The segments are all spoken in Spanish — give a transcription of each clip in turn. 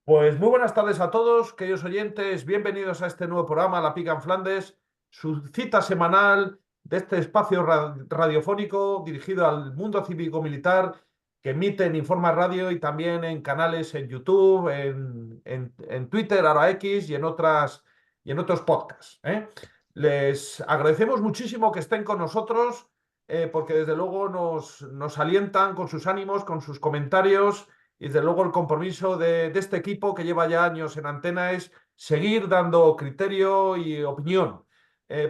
Pues muy buenas tardes a todos, queridos oyentes. Bienvenidos a este nuevo programa, La Pica en Flandes, su cita semanal de este espacio radiofónico dirigido al mundo cívico-militar que emite en Informa Radio y también en canales en YouTube, en Twitter, ahora X y en otros podcasts, ¿eh? Les agradecemos muchísimo que estén con nosotros porque desde luego nos alientan con sus ánimos, con sus comentarios. Y desde luego el compromiso de este equipo que lleva ya años en antena es seguir dando criterio y opinión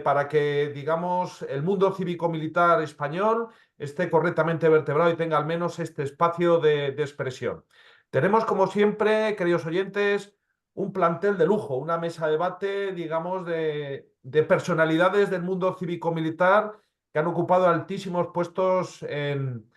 para que, digamos, el mundo cívico-militar español esté correctamente vertebrado y tenga al menos este espacio de expresión. Tenemos, como siempre, queridos oyentes, un plantel de lujo, una mesa de debate, digamos, de personalidades del mundo cívico-militar que han ocupado altísimos puestos en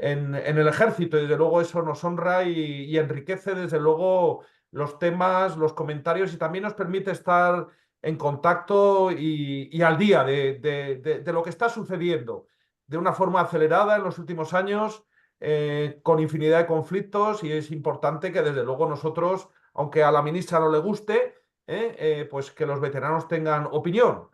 el ejército y desde luego eso nos honra y enriquece desde luego los temas, los comentarios y también nos permite estar en contacto y al día de lo que está sucediendo de una forma acelerada en los últimos años, con infinidad de conflictos y es importante que desde luego nosotros, aunque a la ministra no le guste, pues que los veteranos tengan opinión,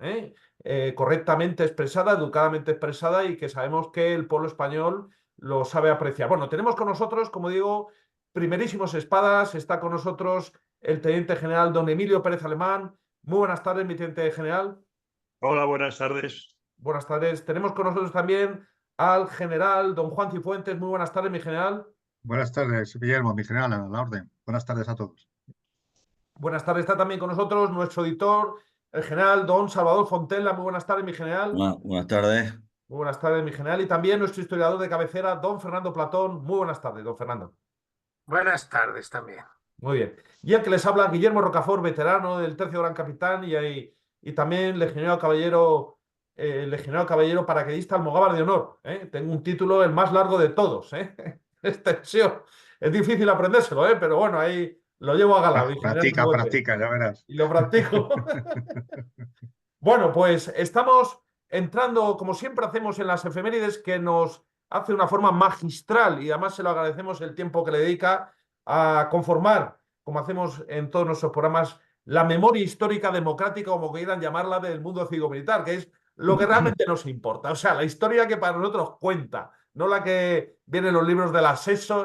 correctamente expresada, educadamente expresada y que sabemos que el pueblo español lo sabe apreciar. Bueno, tenemos con nosotros, como digo, primerísimos espadas. Está con nosotros el teniente general don Emilio Pérez Alemán. Muy buenas tardes, mi teniente general. Hola, buenas tardes. Buenas tardes. Tenemos con nosotros también al general don Juan Cifuentes. Muy buenas tardes, mi general. Buenas tardes, Guillermo, mi general, a la orden. Buenas tardes a todos. Buenas tardes. Está también con nosotros nuestro editor, el general don Salvador Fontella. Muy buenas tardes, mi general. Buenas tardes. Muy buenas tardes, mi general. Y también nuestro historiador de cabecera, don Fernando Platón. Muy buenas tardes, don Fernando. Buenas tardes también. Muy bien. Y el que les habla, Guillermo Rocafort, veterano del Tercio Gran Capitán y también legionario caballero paracaidista almogávar de honor. Tengo un título el más largo de todos. Extensión. Es difícil aprendérselo, pero bueno, ahí lo llevo a gala. Mi general Practica, ya verás. y lo practico. Bueno, pues estamos entrando, como siempre hacemos en las efemérides, que nos hace de una forma magistral y además se lo agradecemos el tiempo que le dedica a conformar, como hacemos en todos nuestros programas, la memoria histórica democrática, como quieran llamarla, del mundo cívico-militar, que es lo que realmente nos importa. O sea, la historia que para nosotros cuenta, no la que viene en los libros de la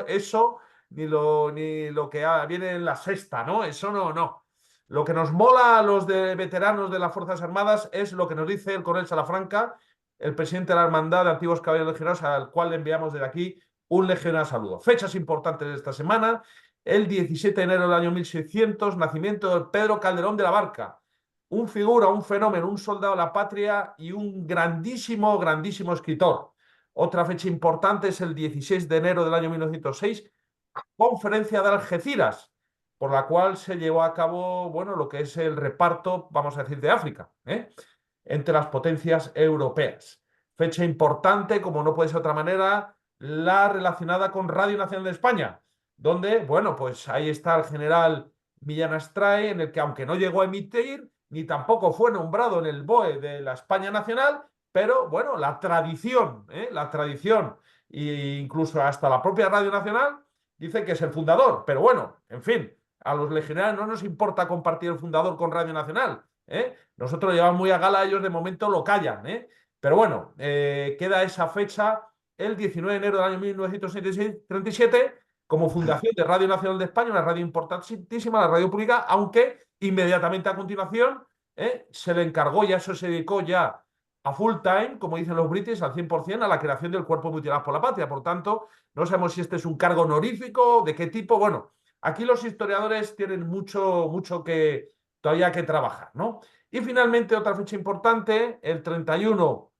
eso, ni lo que viene en la sexta, ¿no? Eso no. Lo que nos mola a los de veteranos de las Fuerzas Armadas es lo que nos dice el coronel Salafranca, el presidente de la Hermandad de Antiguos Caballeros Legionarios, al cual le enviamos desde aquí un legionario saludo. Fechas importantes de esta semana: el 17 de enero del año 1600, nacimiento de Pedro Calderón de la Barca, un figura, un fenómeno, un soldado de la patria y un grandísimo escritor. Otra fecha importante es el 16 de enero del año 1906, conferencia de Algeciras, por la cual se llevó a cabo, bueno, lo que es el reparto, vamos a decir, de África, entre las potencias europeas. Fecha importante, como no puede ser de otra manera, la relacionada con Radio Nacional de España, donde, bueno, pues ahí está el general Millán Astray, en el que aunque no llegó a emitir, ni tampoco fue nombrado en el BOE de la España Nacional, pero bueno, la tradición, e incluso hasta la propia Radio Nacional, dice que es el fundador, pero bueno, en fin, a los legionarios no nos importa compartir el fundador con Radio Nacional. Nosotros lo llevamos muy a gala, ellos de momento lo callan. Pero bueno, queda esa fecha, el 19 de enero del año 1937, como fundación de Radio Nacional de España, una radio importantísima, la radio pública, aunque inmediatamente a continuación se le encargó, ya eso se dedicó ya a full time, como dicen los british, al 100%, a la creación del Cuerpo Mutilado por la Patria. Por tanto, no sabemos si este es un cargo honorífico, de qué tipo. Bueno, aquí los historiadores tienen mucho que todavía que trabajar, ¿no? Y finalmente, otra fecha importante, el 31,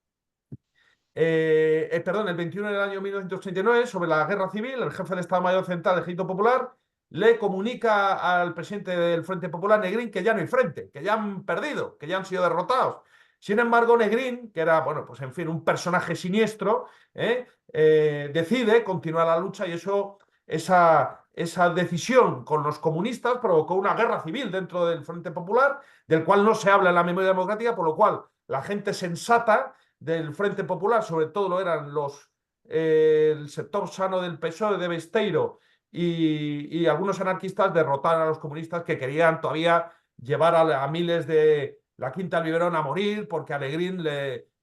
el 21 del año 1989, sobre la Guerra Civil, el jefe del Estado Mayor Central del Ejército Popular le comunica al presidente del Frente Popular, Negrín, que ya no hay frente, que ya han perdido, que ya han sido derrotados. Sin embargo, Negrín, que era, bueno, pues en fin, un personaje siniestro, decide continuar la lucha y esa decisión con los comunistas provocó una guerra civil dentro del Frente Popular, del cual no se habla en la memoria democrática, por lo cual la gente sensata del Frente Popular, sobre todo lo eran el sector sano del PSOE de Besteiro y algunos anarquistas derrotaron a los comunistas que querían todavía llevar a miles de la Quinta del Biberón a morir porque Alegrín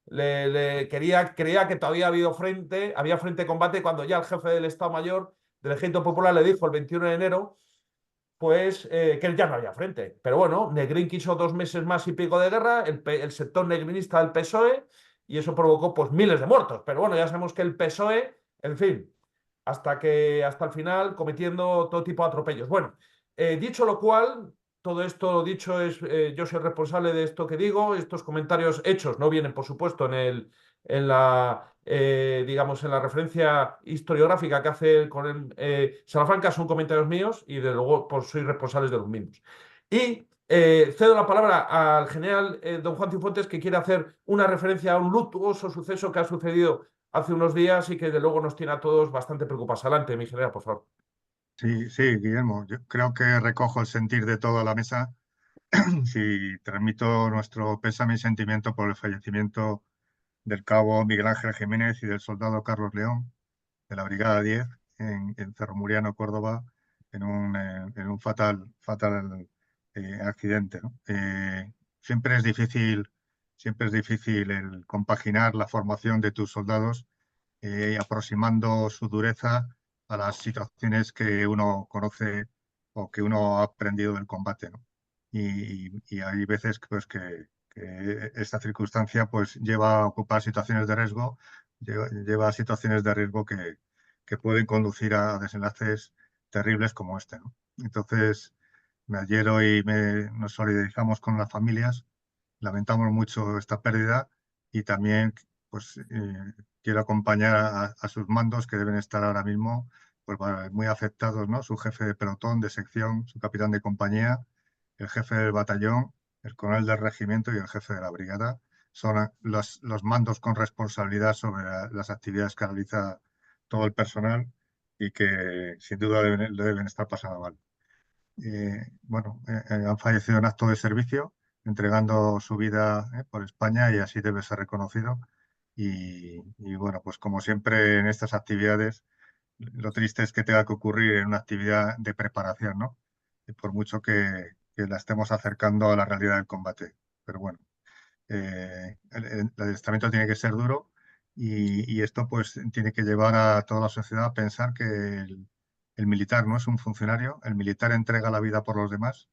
creía que todavía había frente de combate cuando ya el jefe del Estado Mayor del Ejército Popular le dijo el 21 de enero pues que ya no había frente. Pero bueno, Negrín quiso 2 meses más y pico de guerra, el sector negrinista del PSOE, y eso provocó pues miles de muertos. Pero bueno, ya sabemos que el PSOE, en fin, hasta el final cometiendo todo tipo de atropellos. Bueno, dicho lo cual, todo esto dicho es, yo soy responsable de esto que digo, estos comentarios hechos no vienen, por supuesto, digamos, en la referencia historiográfica que hace con Salafranca, son comentarios míos y de luego pues, soy responsable de los mismos. Y cedo la palabra al general don Juan Cifuentes, que quiere hacer una referencia a un luctuoso suceso que ha sucedido hace unos días y que de luego nos tiene a todos bastante preocupados. Adelante, mi general, por favor. Sí, sí, Guillermo, yo creo que recojo el sentir de toda la mesa. Sí, transmito nuestro pésame y sentimiento por el fallecimiento del cabo Miguel Ángel Jiménez y del soldado Carlos León de la Brigada 10 en Cerro Muriano, Córdoba, en un fatal accidente, ¿no? Siempre es difícil el compaginar la formación de tus soldados, aproximando su dureza a las situaciones que uno conoce o que uno ha aprendido del combate, ¿no? Y hay veces pues, que esta circunstancia pues, lleva a ocupar situaciones de riesgo, lleva a situaciones de riesgo que pueden conducir a desenlaces terribles como este, ¿no? Entonces, me adhiero y nos solidarizamos con las familias, lamentamos mucho esta pérdida y también pues, quiero acompañar a sus mandos que deben estar ahora mismo pues, muy afectados, ¿no? Su jefe de pelotón, de sección, su capitán de compañía, el jefe del batallón, el coronel del regimiento y el jefe de la brigada. Son los mandos con responsabilidad sobre las actividades que realiza todo el personal y que sin duda lo deben estar pasando mal. Han fallecido en acto de servicio, entregando su vida por España y así debe ser reconocido. Y bueno, pues como siempre en estas actividades, lo triste es que tenga que ocurrir en una actividad de preparación, ¿no? Y por mucho que la estemos acercando a la realidad del combate. Pero bueno, el adiestramiento tiene que ser duro y esto pues tiene que llevar a toda la sociedad a pensar que el militar no es un funcionario, el militar entrega la vida por los demás,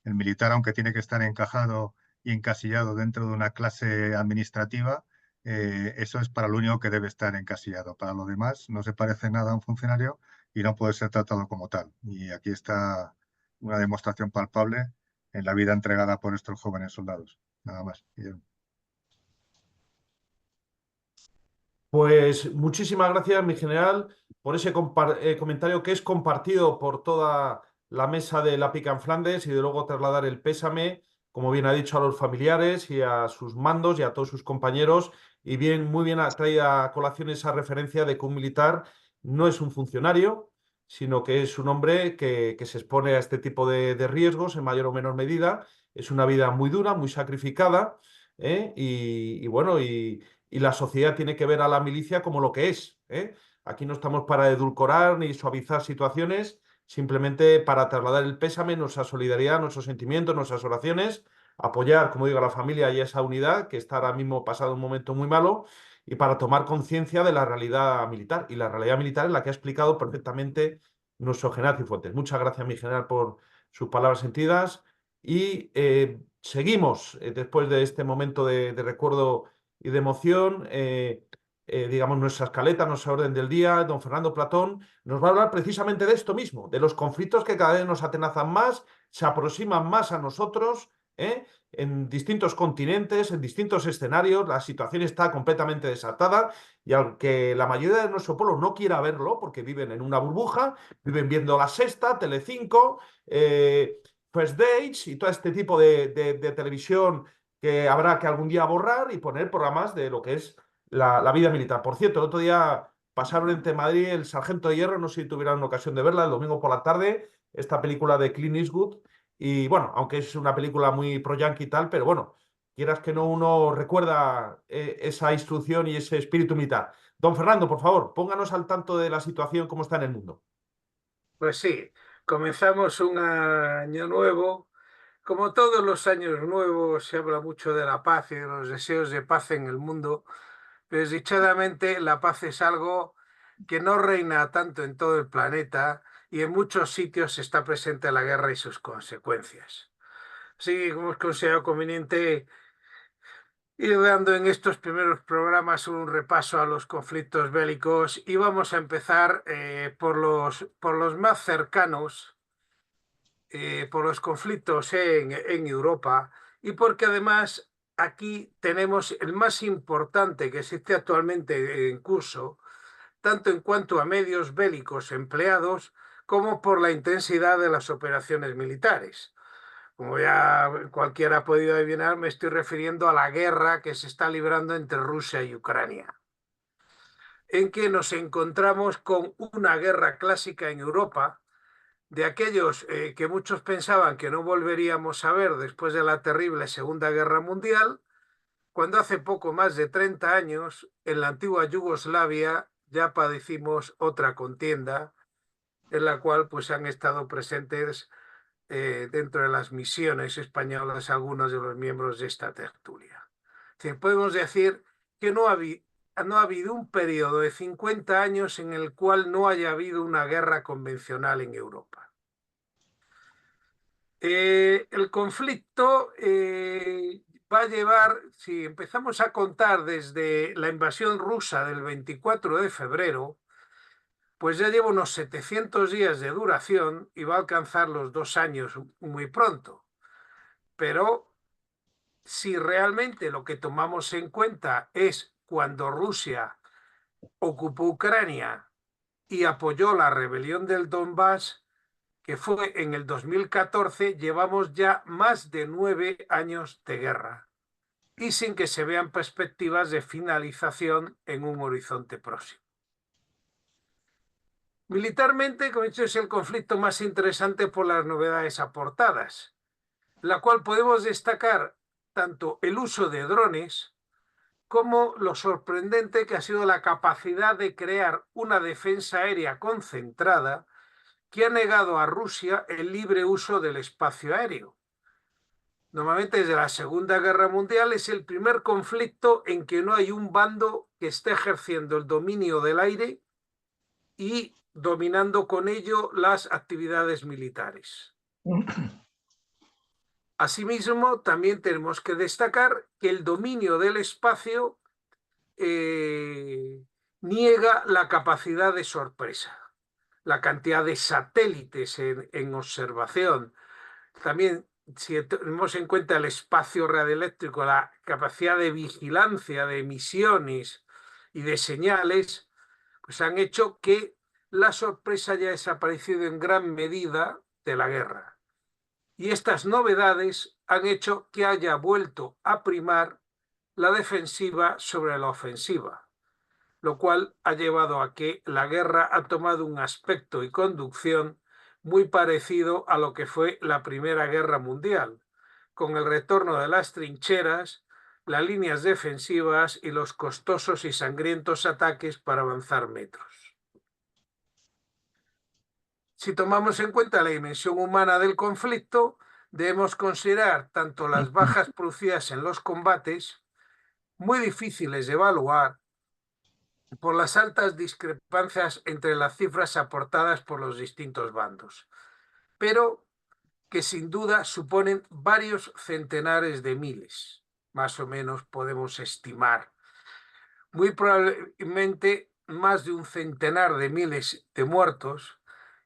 el militar aunque tiene que estar encajado y encasillado dentro de una clase administrativa, eso es para lo único que debe estar encasillado. Para lo demás no se parece nada a un funcionario y no puede ser tratado como tal. Y aquí está una demostración palpable en la vida entregada por estos jóvenes soldados. Nada más. Pues muchísimas gracias, mi general, por ese comentario que es compartido por toda la mesa de la Pica en Flandes y de luego trasladar el pésame, como bien ha dicho, a los familiares y a sus mandos y a todos sus compañeros. Y bien, muy bien traída a colación esa referencia de que un militar no es un funcionario, sino que es un hombre que se expone a este tipo de riesgos en mayor o menor medida. Es una vida muy dura, muy sacrificada, ¿eh? Y bueno, y la sociedad tiene que ver a la milicia como lo que es, ¿eh? Aquí no estamos para edulcorar ni suavizar situaciones, simplemente para trasladar el pésame, nuestra solidaridad, nuestros sentimientos, nuestras oraciones, apoyar, como digo, a la familia y a esa unidad que está ahora mismo pasado un momento muy malo y para tomar conciencia de la realidad militar. Y la realidad militar es la que ha explicado perfectamente nuestro general Cifuentes. Muchas gracias, mi general, por sus palabras sentidas y seguimos después de este momento de recuerdo y de emoción, digamos, nuestra escaleta, nuestra orden del día. Don Fernando Platón nos va a hablar precisamente de esto mismo, de los conflictos que cada vez nos atenazan más, se aproximan más a nosotros, en distintos continentes, en distintos escenarios. La situación está completamente desatada y aunque la mayoría de nuestro pueblo no quiera verlo, porque viven en una burbuja, viven viendo La Sexta, Telecinco, First Dates y todo este tipo de televisión que habrá que algún día borrar y poner programas de lo que es la vida militar. Por cierto, el otro día pasaron entre Madrid El Sargento de Hierro, no sé si tuvieron ocasión de verla, el domingo por la tarde, esta película de Clint Eastwood. Y bueno, aunque es una película muy pro-yankee y tal, pero bueno, quieras que no, uno recuerda esa instrucción y ese espíritu militar. Don Fernando, por favor, pónganos al tanto de la situación, cómo está en el mundo. Pues sí, comenzamos un año nuevo. Como todos los años nuevos, se habla mucho de la paz y de los deseos de paz en el mundo. Desdichadamente, la paz es algo que no reina tanto en todo el planeta y en muchos sitios está presente la guerra y sus consecuencias. Así que hemos considerado conveniente ir dando en estos primeros programas un repaso a los conflictos bélicos y vamos a empezar por los más cercanos, por los conflictos en Europa y porque además aquí tenemos el más importante que existe actualmente en curso, tanto en cuanto a medios bélicos empleados como por la intensidad de las operaciones militares. Como ya cualquiera ha podido adivinar, me estoy refiriendo a la guerra que se está librando entre Rusia y Ucrania, en que nos encontramos con una guerra clásica en Europa, de aquellos que muchos pensaban que no volveríamos a ver después de la terrible Segunda Guerra Mundial, cuando hace poco más de 30 años, en la antigua Yugoslavia, ya padecimos otra contienda en la cual pues han estado presentes dentro de las misiones españolas algunos de los miembros de esta tertulia. Podemos decir que no ha habido un periodo de 50 años en el cual no haya habido una guerra convencional en Europa. El conflicto va a llevar, si empezamos a contar desde la invasión rusa del 24 de febrero, pues ya lleva unos 700 días de duración y va a alcanzar los 2 años muy pronto. Pero si realmente lo que tomamos en cuenta es cuando Rusia ocupó Ucrania y apoyó la rebelión del Donbass, que fue en el 2014, llevamos ya más de 9 años de guerra y sin que se vean perspectivas de finalización en un horizonte próximo. Militarmente, como he dicho, es el conflicto más interesante por las novedades aportadas, la cual podemos destacar tanto el uso de drones como lo sorprendente que ha sido la capacidad de crear una defensa aérea concentrada que ha negado a Rusia el libre uso del espacio aéreo. Normalmente desde la Segunda Guerra Mundial es el primer conflicto en que no hay un bando que esté ejerciendo el dominio del aire y dominando con ello las actividades militares. Asimismo, también tenemos que destacar que el dominio del espacio niega la capacidad de sorpresa, la cantidad de satélites en observación. También, si tenemos en cuenta el espacio radioeléctrico, la capacidad de vigilancia de emisiones y de señales, pues han hecho que la sorpresa haya desaparecido en gran medida de la guerra. Y estas novedades han hecho que haya vuelto a primar la defensiva sobre la ofensiva, lo cual ha llevado a que la guerra ha tomado un aspecto y conducción muy parecido a lo que fue la Primera Guerra Mundial, con el retorno de las trincheras, las líneas defensivas y los costosos y sangrientos ataques para avanzar metros. Si tomamos en cuenta la dimensión humana del conflicto, debemos considerar tanto las bajas producidas en los combates, muy difíciles de evaluar, por las altas discrepancias entre las cifras aportadas por los distintos bandos, pero que sin duda suponen varios centenares de miles, más o menos podemos estimar. Muy probablemente más de un centenar de miles de muertos,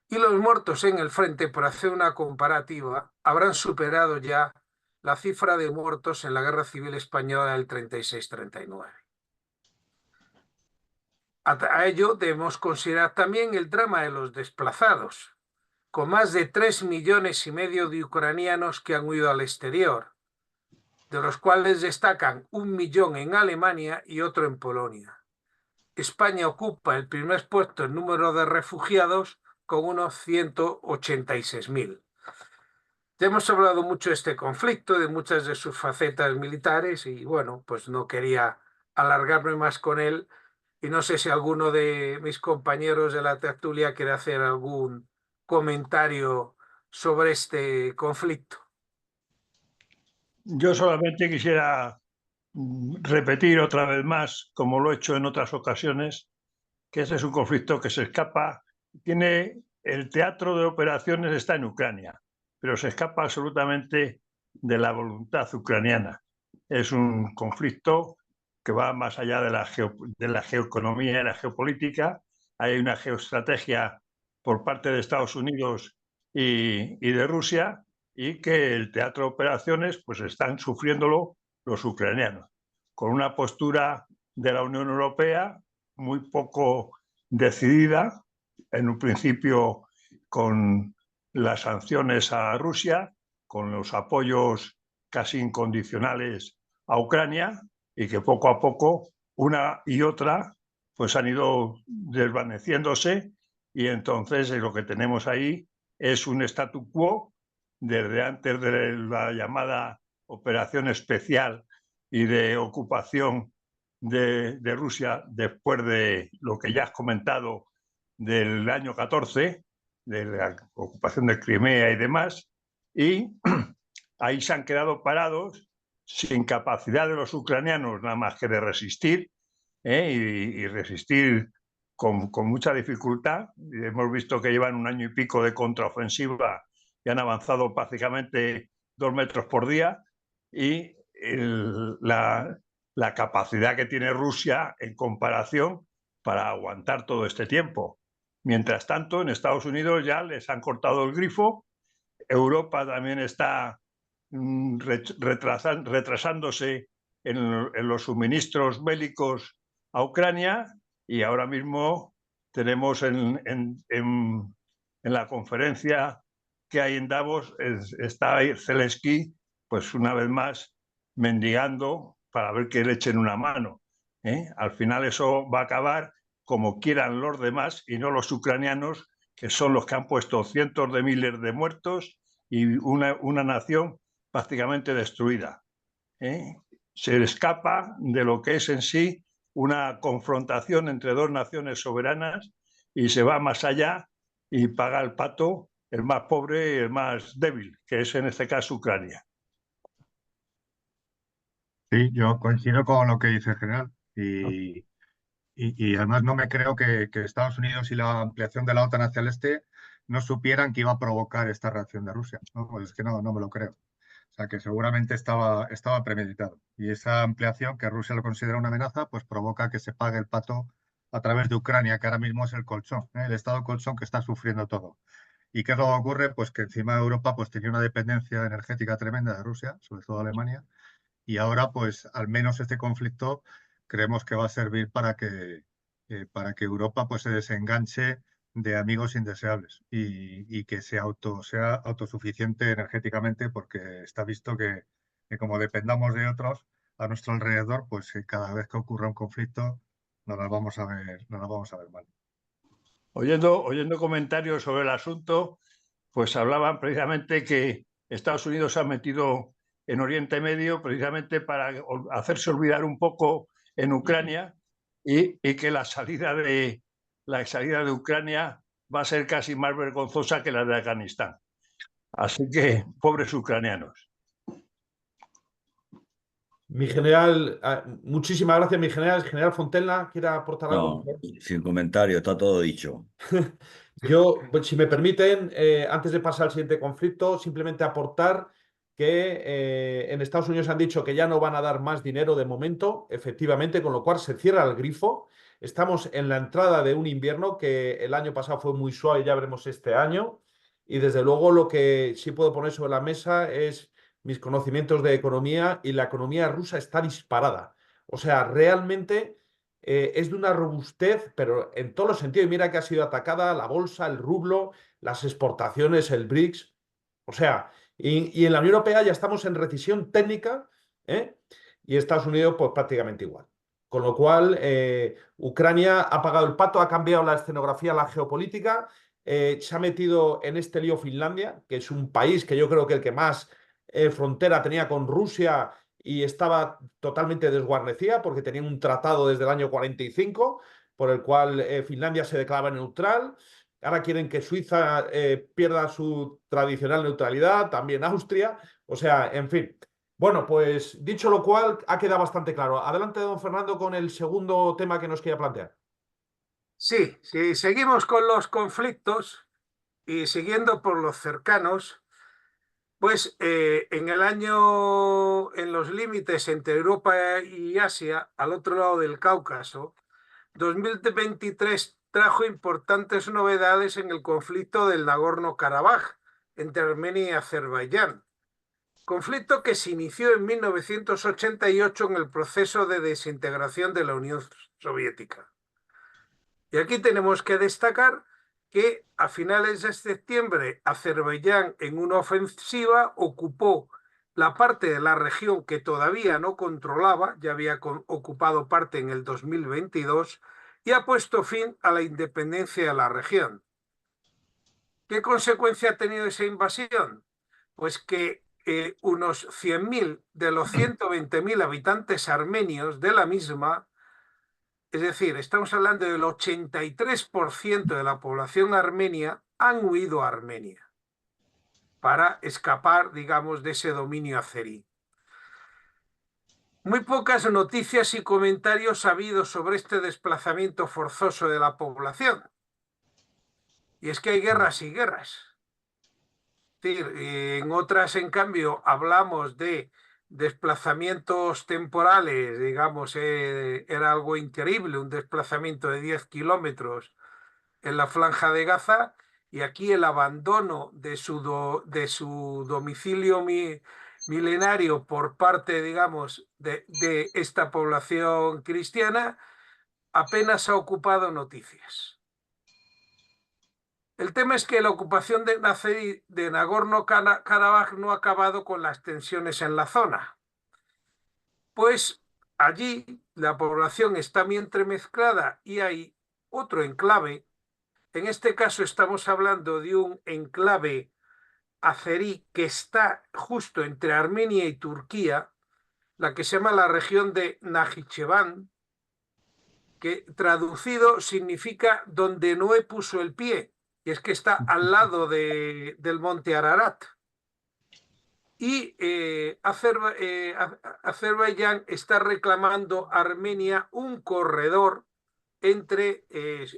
y los muertos en el frente, por hacer una comparativa, habrán superado ya la cifra de muertos en la Guerra Civil Española del 36-39. A ello debemos considerar también el drama de los desplazados, con más de 3,5 millones de ucranianos que han huido al exterior, de los cuales destacan 1 millón en Alemania y otro en Polonia. España ocupa el primer puesto en número de refugiados con unos 186.000. Ya hemos hablado mucho de este conflicto, de muchas de sus facetas militares y bueno, pues no quería alargarme más con él y no sé si alguno de mis compañeros de la tertulia quiere hacer algún comentario sobre este conflicto. Yo solamente quisiera repetir otra vez más, como lo he hecho en otras ocasiones, que este es un conflicto que se escapa, el teatro de operaciones está en Ucrania, pero se escapa absolutamente de la voluntad ucraniana. Es un conflicto que va más allá de la geoeconomía y la geopolítica. Hay una geoestrategia por parte de Estados Unidos y de Rusia, y que el teatro de operaciones pues están sufriéndolo los ucranianos, con una postura de la Unión Europea muy poco decidida, en un principio con las sanciones a Rusia, con los apoyos casi incondicionales a Ucrania, y que poco a poco una y otra pues han ido desvaneciéndose, y entonces lo que tenemos ahí es un statu quo desde antes de la llamada operación especial y de ocupación de Rusia, después de lo que ya has comentado del año 14, de la ocupación de Crimea y demás, y ahí se han quedado parados sin capacidad de los ucranianos nada más que de resistir, y resistir con mucha dificultad. Hemos visto que llevan un año y pico de contraofensiva y han avanzado prácticamente 2 metros por día, y la capacidad que tiene Rusia en comparación para aguantar todo este tiempo. Mientras tanto, en Estados Unidos ya les han cortado el grifo. Europa también está retrasándose en los suministros bélicos a Ucrania, y ahora mismo tenemos en la conferencia que hay en Davos, está Zelensky, pues una vez más mendigando para ver que le echen una mano. Al final eso va a acabar como quieran los demás y no los ucranianos, que son los que han puesto cientos de miles de muertos y una nación prácticamente destruida. Se escapa de lo que es en sí una confrontación entre dos naciones soberanas y se va más allá y paga el pato el más pobre y el más débil, que es en este caso Ucrania. Sí, yo coincido con lo que dice el general y además no me creo que Estados Unidos y la ampliación de la OTAN hacia el este no supieran que iba a provocar esta reacción de Rusia. No, pues es que no me lo creo. O sea, que seguramente estaba premeditado. Y esa ampliación, que Rusia lo considera una amenaza, pues provoca que se pague el pato a través de Ucrania, que ahora mismo es el colchón, el estado colchón que está sufriendo todo. ¿Y qué es lo que ocurre? Pues que encima de Europa pues tenía una dependencia energética tremenda de Rusia, sobre todo Alemania, y ahora pues al menos este conflicto creemos que va a servir para que Europa pues se desenganche de amigos indeseables y que sea autosuficiente energéticamente, porque está visto que como dependamos de otros a nuestro alrededor, pues cada vez que ocurra un conflicto nos las vamos a ver mal. Oyendo comentarios sobre el asunto, pues hablaban precisamente que Estados Unidos se ha metido en Oriente Medio precisamente para hacerse olvidar un poco en Ucrania, y que la salida de Ucrania va a ser casi más vergonzosa que la de Afganistán. Así que, pobres ucranianos. Mi general, muchísimas gracias, mi general. El general Fontella, ¿quiere aportar algo? No, sin comentario, está todo dicho. Yo, pues, si me permiten, antes de pasar al siguiente conflicto, simplemente aportar que en Estados Unidos han dicho que ya no van a dar más dinero de momento, efectivamente, con lo cual se cierra el grifo. Estamos en la entrada de un invierno que el año pasado fue muy suave, ya veremos este año. Y desde luego lo que sí puedo poner sobre la mesa es mis conocimientos de economía, y la economía rusa está disparada. O sea, realmente es de una robustez, pero en todos los sentidos. Y mira que ha sido atacada la bolsa, el rublo, las exportaciones, el BRICS. O sea, y en la Unión Europea ya estamos en recesión técnica, ¿eh? Y Estados Unidos, pues prácticamente igual. Con lo cual, Ucrania ha pagado el pato, ha cambiado la escenografía, la geopolítica, se ha metido en este lío Finlandia, que es un país que yo creo que el que más frontera tenía con Rusia y estaba totalmente desguarnecida porque tenía un tratado desde el año 45 por el cual Finlandia se declaraba neutral. ahora quieren que Suiza pierda su tradicional neutralidad, también Austria, o sea, en fin. Bueno, pues dicho lo cual, ha quedado bastante claro. Adelante, don Fernando, con el segundo tema que nos quería plantear. Sí, si seguimos con los conflictos y siguiendo por los cercanos, pues en los límites entre Europa y Asia, al otro lado del Cáucaso, 2023 trajo importantes novedades en el conflicto del Nagorno-Karabaj entre Armenia y Azerbaiyán. Conflicto que se inició en 1988 en el proceso de desintegración de la Unión Soviética. Y aquí tenemos que destacar que a finales de septiembre Azerbaiyán en una ofensiva ocupó la parte de la región que todavía no controlaba, ya había ocupado parte en el 2022, y ha puesto fin a la independencia de la región. ¿Qué consecuencia ha tenido esa invasión? Pues que unos 100.000 de los 120.000 habitantes armenios de la misma, es decir, estamos hablando del 83% de la población armenia, han huido a Armenia para escapar, digamos, de ese dominio azerí. Muy pocas noticias y comentarios ha habido sobre este desplazamiento forzoso de la población. Y es que hay guerras y guerras. Es decir, en otras, en cambio, hablamos de desplazamientos temporales, digamos, era algo increíble, un desplazamiento de 10 kilómetros en la Franja de Gaza, y aquí el abandono de su domicilio milenario por parte, digamos, de esta población cristiana, apenas ha ocupado noticias. El tema es que la ocupación de Nagorno-Karabaj no ha acabado con las tensiones en la zona. Pues allí la población está muy entremezclada y hay otro enclave. En este caso estamos hablando de un enclave azerí que está justo entre Armenia y Turquía, la que se llama la región de Najicheván, que traducido significa donde Noé puso el pie. Y es que está al lado del monte Ararat. Y Azerbaiyán está reclamando a Armenia un corredor entre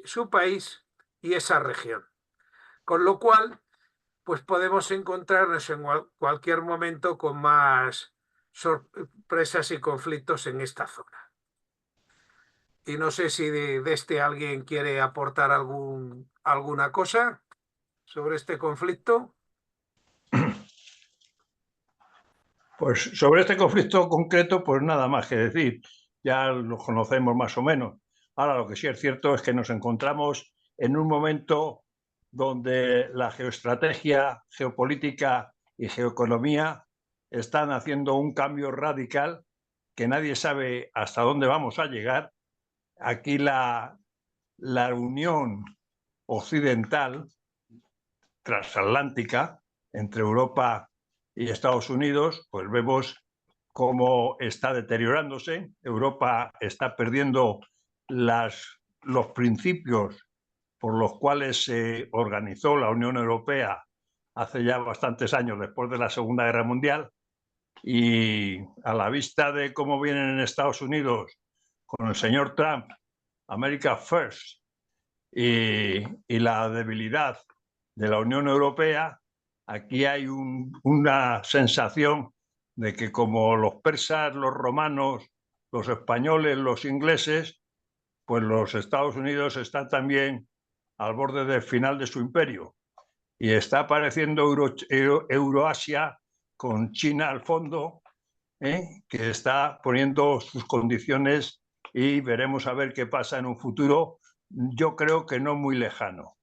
su país y esa región. Con lo cual, pues podemos encontrarnos en cualquier momento con más sorpresas y conflictos en esta zona. Y no sé si de alguien quiere aportar alguna cosa sobre este conflicto. Pues sobre este conflicto concreto, pues nada más que decir, ya lo conocemos más o menos. Ahora lo que sí es cierto es que nos encontramos en un momento donde la geoestrategia, geopolítica y geoeconomía están haciendo un cambio radical que nadie sabe hasta dónde vamos a llegar. Aquí la unión occidental transatlántica entre Europa y Estados Unidos, pues vemos cómo está deteriorándose. Europa está perdiendo los principios por los cuales se organizó la Unión Europea hace ya bastantes años, después de la Segunda Guerra Mundial, y a la vista de cómo vienen en Estados Unidos con el señor Trump, America First, y la debilidad de la Unión Europea, aquí hay una sensación de que como los persas, los romanos, los españoles, los ingleses, pues los Estados Unidos están también al borde del final de su imperio. Y está apareciendo Euroasia con China al fondo, que está poniendo sus condiciones, y veremos a ver qué pasa en un futuro, yo creo que no muy lejano.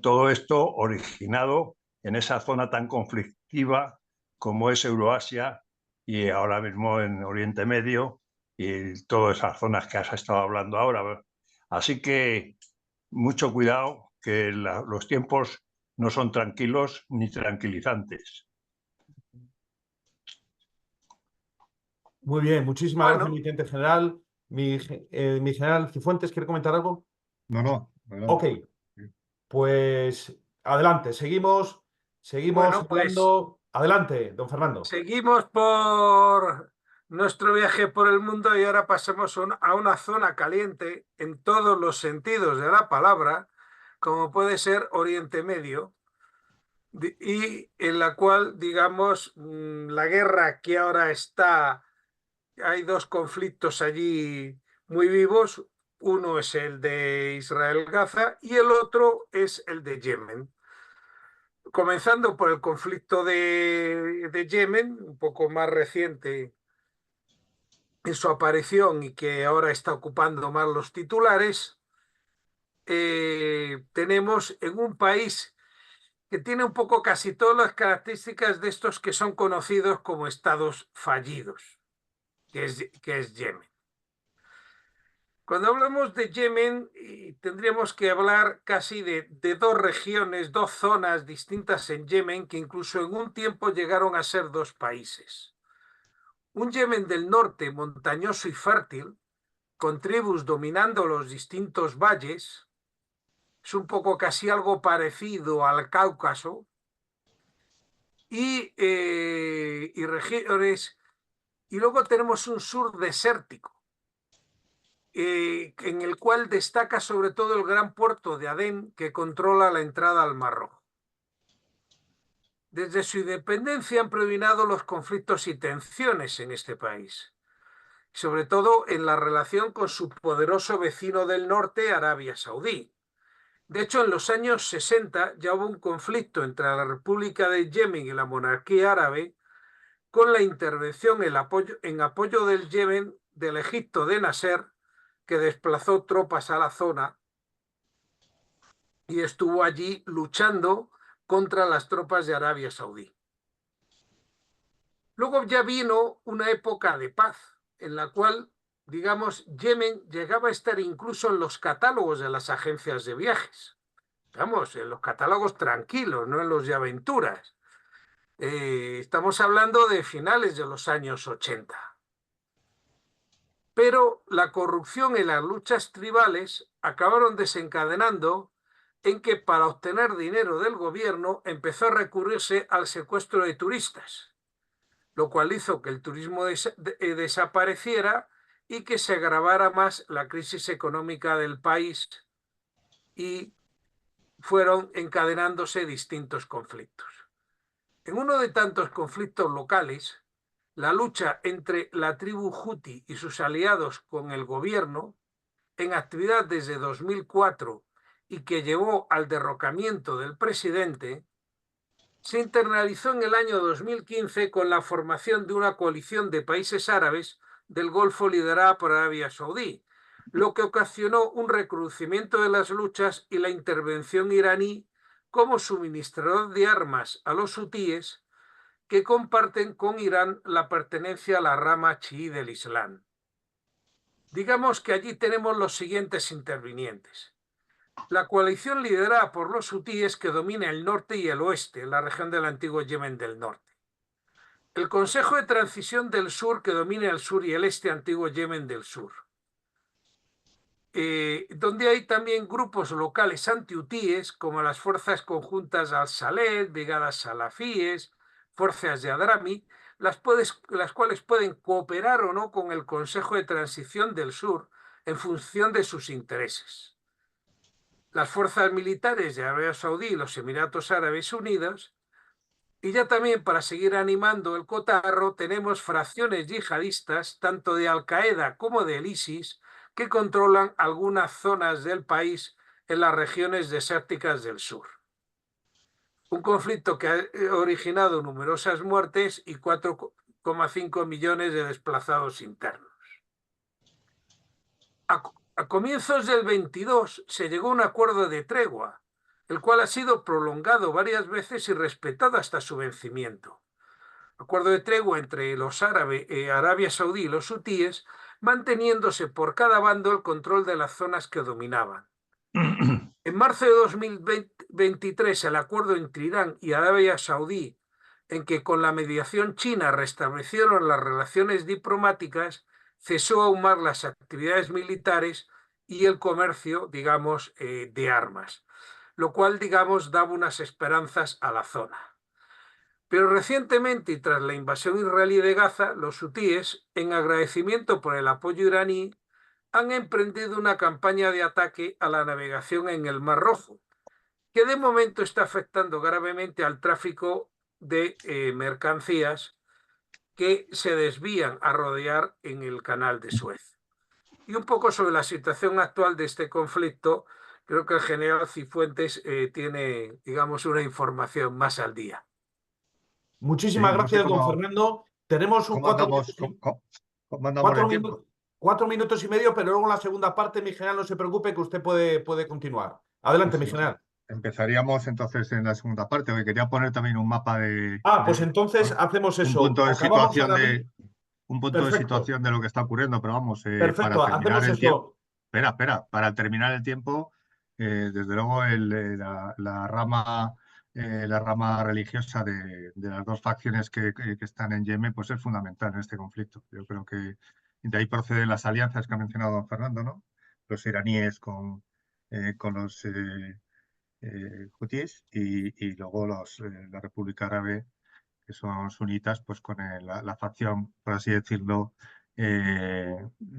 Todo esto originado en esa zona tan conflictiva como es Euroasia y ahora mismo en Oriente Medio y todas esas zonas que has estado hablando ahora. Así que mucho cuidado, que los tiempos no son tranquilos ni tranquilizantes. Muy bien, muchísimas Bueno, gracias, mi teniente general. Mi general Cifuentes, ¿quiere comentar algo? No, Ok. Pues adelante, seguimos Bueno, pues hablando. Adelante, don Fernando. seguimos por nuestro viaje por el mundo y ahora pasamos a una zona caliente en todos los sentidos de la palabra, como puede ser Oriente Medio, y en la cual, digamos, la guerra que ahora está, hay dos conflictos allí muy vivos. Uno es el de Israel-Gaza y el otro es el de Yemen. Comenzando por el conflicto de Yemen, un poco más reciente en su aparición y que ahora está ocupando más los titulares, tenemos en un país que tiene un poco casi todas las características de estos que son conocidos como estados fallidos, que es Yemen. Cuando hablamos de Yemen, tendríamos que hablar casi de dos regiones, dos zonas distintas en Yemen, que incluso en un tiempo llegaron a ser dos países. Un Yemen del norte montañoso y fértil, con tribus dominando los distintos valles, es un poco casi algo parecido al Cáucaso, y regiones, y luego tenemos un sur desértico, en el cual destaca sobre todo el gran puerto de Adén, que controla la entrada al Mar Rojo. Desde su independencia han predominado los conflictos y tensiones en este país, sobre todo en la relación con su poderoso vecino del norte, Arabia Saudí. De hecho, en los años 60 ya hubo un conflicto entre la República de Yemen y la monarquía árabe, con la intervención en apoyo del Yemen del Egipto de Nasser, que desplazó tropas a la zona y estuvo allí luchando contra las tropas de Arabia Saudí. Luego ya vino una época de paz, en la cual, digamos, Yemen llegaba a estar incluso en los catálogos de las agencias de viajes. Vamos, en los catálogos tranquilos, no en los de aventuras. Estamos hablando de finales de los años 80. Pero la corrupción y las luchas tribales acabaron desencadenando en que para obtener dinero del gobierno empezó a recurrirse al secuestro de turistas, lo cual hizo que el turismo desapareciera y que se agravara más la crisis económica del país, y fueron encadenándose distintos conflictos. En uno de tantos conflictos locales, la lucha entre la tribu Huti y sus aliados con el gobierno, en actividad desde 2004 y que llevó al derrocamiento del presidente, se internalizó en el año 2015 con la formación de una coalición de países árabes del Golfo liderada por Arabia Saudí, lo que ocasionó un recrudecimiento de las luchas y la intervención iraní como suministrador de armas a los hutíes, que comparten con Irán la pertenencia a la rama chií del Islam. Digamos que allí tenemos los siguientes intervinientes. La coalición liderada por los hutíes, que domina el norte y el oeste, la región del antiguo Yemen del norte. El Consejo de Transición del Sur, que domina el sur y el este antiguo Yemen del sur. Donde hay también grupos locales antihutíes, como las fuerzas conjuntas al-Saleh, brigadas salafíes, fuerzas de Adrami, las cuales pueden cooperar o no con el Consejo de Transición del Sur en función de sus intereses. Las fuerzas militares de Arabia Saudí y los Emiratos Árabes Unidos, y ya también, para seguir animando el cotarro, tenemos fracciones yihadistas, tanto de Al-Qaeda como del ISIS, que controlan algunas zonas del país en las regiones desérticas del sur. Un conflicto que ha originado numerosas muertes y 4,5 millones de desplazados internos. A comienzos del 22 se llegó a un acuerdo de tregua, el cual ha sido prolongado varias veces y respetado hasta su vencimiento. Acuerdo de tregua entre los árabes, Arabia Saudí y los hutíes, manteniéndose por cada bando el control de las zonas que dominaban. En marzo de 2023, el acuerdo entre Irán y Arabia Saudí, en que con la mediación china restablecieron las relaciones diplomáticas, cesó aún más las actividades militares y el comercio, digamos, de armas. lo cual, digamos, daba unas esperanzas a la zona. Pero recientemente, y tras la invasión israelí de Gaza, los hutíes, en agradecimiento por el apoyo iraní, han emprendido una campaña de ataque a la navegación en el Mar Rojo, que de momento está afectando gravemente al tráfico de mercancías que se desvían a rodear en el canal de Suez. Y un poco sobre la situación actual de este conflicto, creo que el general Cifuentes tiene, digamos, una información más al día. Muchísimas Sí, no sé gracias, don Fernando. Tenemos un cómo andamos, cómo andamos en tiempo. 4 minutos y medio, pero luego en la segunda parte, mi general, no se preocupe que usted puede continuar. Adelante, Pues mi general. empezaríamos entonces en la segunda parte, porque quería poner también un mapa Pues entonces hacemos un eso. punto de Acabamos situación ahora mismo. un punto de Perfecto, situación de lo que está ocurriendo, pero vamos, perfecto. para terminar Hacemos el tiempo. eso. Espera, para terminar el tiempo, desde luego la rama religiosa de las dos facciones que están en Yemen, pues es fundamental en este conflicto. Yo creo que de ahí proceden las alianzas que ha mencionado don Fernando, ¿no? Los iraníes con los hutíes y luego la República Árabe, que son sunitas, pues con la facción, por así decirlo,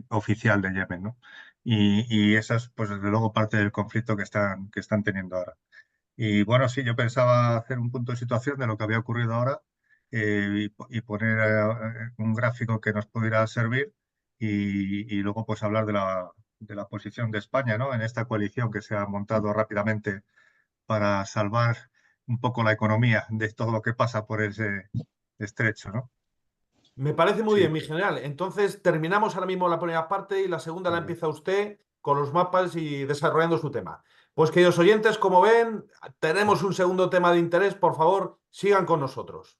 oficial de Yemen, ¿no? Y esa es, pues desde luego, parte del conflicto que están teniendo ahora. Y bueno, sí, yo pensaba hacer un punto de situación de lo que había ocurrido ahora y poner un gráfico que nos pudiera servir y luego pues hablar de la posición de España, ¿no? En esta coalición que se ha montado rápidamente para salvar un poco la economía de todo lo que pasa por ese estrecho, ¿no? Me parece muy Sí, bien, mi general. Entonces terminamos ahora mismo la primera parte y la segunda la muy bien. empieza usted con los mapas y desarrollando su tema. Pues queridos oyentes, como ven, tenemos un segundo tema de interés. Por favor, sigan con nosotros.